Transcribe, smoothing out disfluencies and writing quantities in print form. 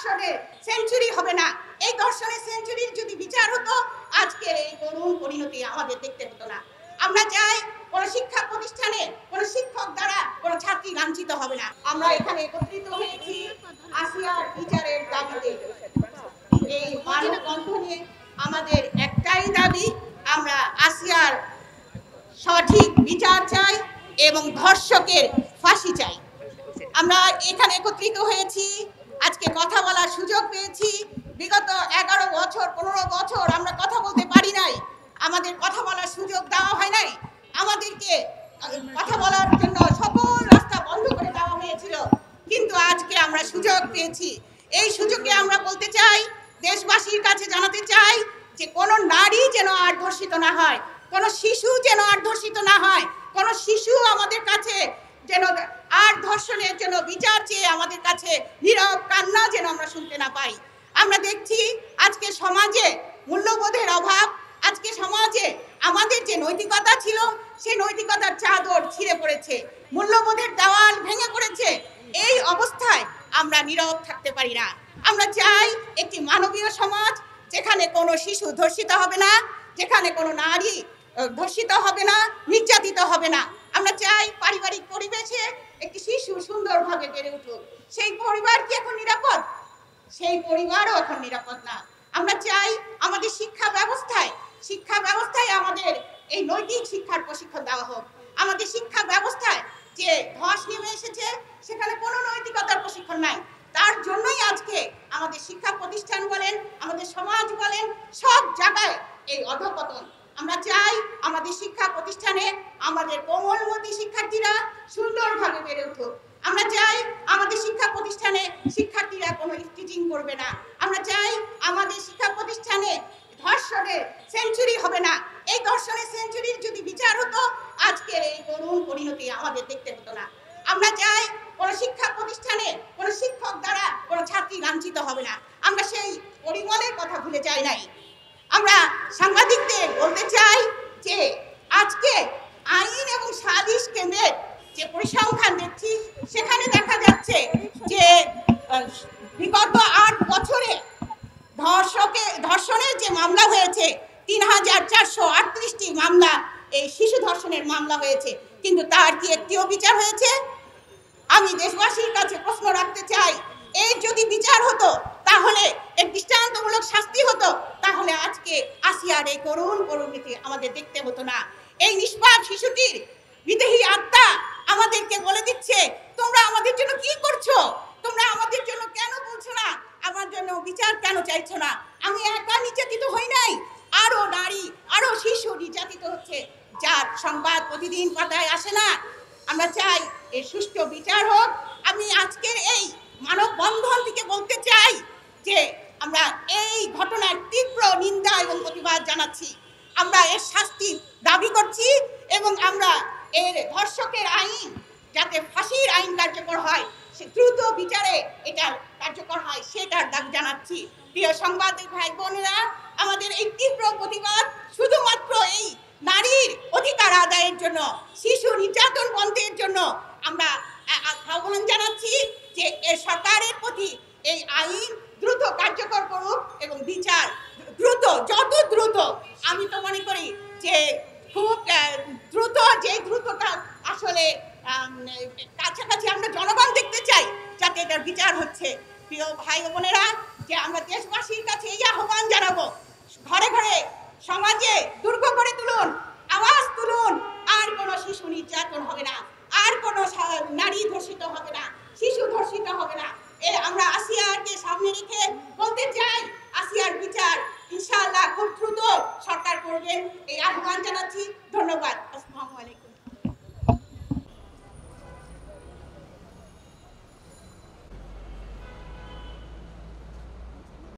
ধর্ষণে century হবে না। এই ধর্ষণের সেঞ্চুরির যদি বিচার হতো আজকের এই করুণ পরিণতি আমাদের দেখতে হতো না। আমরা চাই কোন শিক্ষা প্রতিষ্ঠানে কোন শিক্ষক দ্বারা কোন ছাত্রী লাঞ্ছিত হবে না। আমরা এখানে একত্রিত হয়েছি আসিয়ার বিচারের দাবিতে। এই মানববন্ধনে আমাদের একটাই দাবি, আমরা আসিয়ার সঠিক বিচার চাই এবং ধর্ষকের ফাঁসি চাই। আমরা এখানে একত্রিত হয়েছি, আজকে কথা বলার সুযোগ পেয়েছি। বিগত 11 বছর 15 বছর আমরা কথা বলতে পারি নাই, আমাদের কথা বলার সুযোগ দেওয়া হয় নাই। আমাদেরকে কথা বলার জন্য সকল রাস্তা বন্ধ করে দেওয়া হয়েছিল, কিন্তু আজকে আমরা সুযোগ পেয়েছি। এই সুযোগে আমরা বলতে চাই, দেশবাসীর কাছে জানাতে চাই যে কোনো নারী যেন আর ধর্ষিত না হয়, কোনো শিশু যেন আর ধর্ষিত না হয়, কোনো শিশু আমাদের কাছে যেন আর ধর্ষণের জন্য বিচার চেয়ে আমাদের কাছে নীরব কান্না যেন আমরা শুনতে না পাই। আমরা দেখছি আজকে সমাজে মূল্যবোধের অভাব, আজকে সমাজে আমাদের যে নৈতিকতা ছিল সেই নৈতিকতার চাদর ছিঁড়ে পড়েছে, মূল্যবোধের দেওয়াল ভেঙে পড়েছে। এই অবস্থায় আমরা নীরব থাকতে পারি না। আমরা চাই একটি মানবীয় সমাজ যেখানে কোনো শিশু ধর্ষিত হবে না, যেখানে কোনো নারী ধর্ষিত হবে না, নির্যাতিত হবে না। আমরা চাই পারিবারিক পরিবেশে একটি শিশু সুন্দরভাবে বেড়ে উঠুক। সেই পরিবার কি এখন নিরাপদ? সেই পরিবারও এখন নিরাপদ না। আমরা চাই আমাদের শিক্ষা ব্যবস্থায় আমাদের এই নৈতিক শিক্ষার প্রশিক্ষণ দেওয়া হোক। আমাদের শিক্ষা ব্যবস্থায় যে ধস নেমে এসেছে সেখানে কোনো নৈতিকতার প্রশিক্ষণ নাই। তার জন্যই আজকে আমাদের শিক্ষা প্রতিষ্ঠান বলেন, আমাদের সমাজ বলেন, সব জায়গায় এই অধঃপতন। আমরা চাই আমাদের শিক্ষা প্রতিষ্ঠানে আমাদের কোমলমতি শিক্ষার্থীরা সুন্দরভাবে বেড়ে উঠুক। আমরা চাই আমাদের শিক্ষা প্রতিষ্ঠানে শিক্ষার্থীরা কোনো স্টিচিং করবে না। আমরা চাই আমাদের শিক্ষা প্রতিষ্ঠানে ধর্ষণের সেঞ্চুরি হবে না। এই ধর্ষণের সেঞ্চুরির যদি বিচার হতো আজকের এই করুণ পরিণতি আমাদের দেখতে হতো না। আমরা চাই কোন শিক্ষা প্রতিষ্ঠানে কোন শিক্ষক দ্বারা কোন ছাত্রী লাঞ্ছিত হবে না। আমরা সেই পরিমলের কথা ভুলে যাই নাই। আমরা সাংবাদিকদের বলতে চাই যে আজকে আইন এবং সালিশ কেন্দ্রের যে পরিসংখ্যান দেখছি সেখানে দেখা যাচ্ছে যে বিগত 8 বছরে ধর্ষণের যে মামলা হয়েছে 3438টি মামলা এই শিশু ধর্ষণের মামলা হয়েছে, কিন্তু তার কি একটিও বিচার হয়েছে? আমি দেশবাসীর কাছে প্রশ্ন রাখতে চাই, এই যদি বিচার হতো তাহলে এর দৃষ্টান্তমূলক শাস্তি হতো, তাহলে আজকে আসিয়ার এই করুণ পরিণতি আমাদের দেখতে হতো না। এই নিষ্পাপ শিশুটির বিদেহী আত্মা আমাদেরকে বলে দিচ্ছে, তোমরা আমাদের জন্য কি করছো? তোমরা আমাদের জন্য কেন বলছো না? আমার জন্য বিচার কেন চাইছো না? আমি একা নির্যাতিত হই নাই, আরো নারী আরো শিশু নির্যাতিত হচ্ছে, যার সংবাদ প্রতিদিন পাতায় আসে না। আমরা চাই এর সুষ্ঠু বিচার হোক। আমি আজকের এই মানববন্ধন থেকে বলতে চাই যে আমরা এই ঘটনার তীব্র নিন্দা এবং প্রতিবাদ জানাচ্ছি। আমরা এর শাস্তি দাবি করছি এবং আমরা এর ধর্ষকের আইন যাতে ফাঁসির আইন কার্যকর হয়, সে দ্রুত বিচারে এটা কার্যকর হয় সেটার দাবি জানাচ্ছি। প্রিয় সাংবাদিক ভাই বোনেরা, আমাদের এই তীব্র প্রতিবাদ শুধুমাত্র এই নারীর অধিকার আদায়ের জন্য, শিশু নির্যাতন বন্ধের জন্য আমরা আহ্বান জানাচ্ছি যে এর সরকারের প্রতি এই আইন দ্রুত কার্যকর করুক এবং বিচার দ্রুত, যত দ্রুত। আমি তো মনে করি যে খুব দ্রুত, যে দ্রুতটা আসলে কাছাকাছি আমরা জনগণ দেখতে চাই যাতে এটার বিচার হচ্ছে। প্রিয় ভাই বোনেরা, যে আমরা দেশবাসীর কাছে এই আহ্বান জানাবো, ঘরে ঘরে সমাজে দুর্গ করে তুলুন, আওয়াজ তুলুন। আর কোনো শিশু নির্যাতন হবে না, আর কোনো নারী ধর্ষিত হবে না, শিশু ধর্ষিত হবে না। আমরা আসিয়াকে সামনে রেখে বলতে চাই, আসিয়ার বিচার ইনশাআল্লাহ খুব দ্রুত সরকার করবেন, এই আহ্বান জানাচ্ছি। ধন্যবাদ।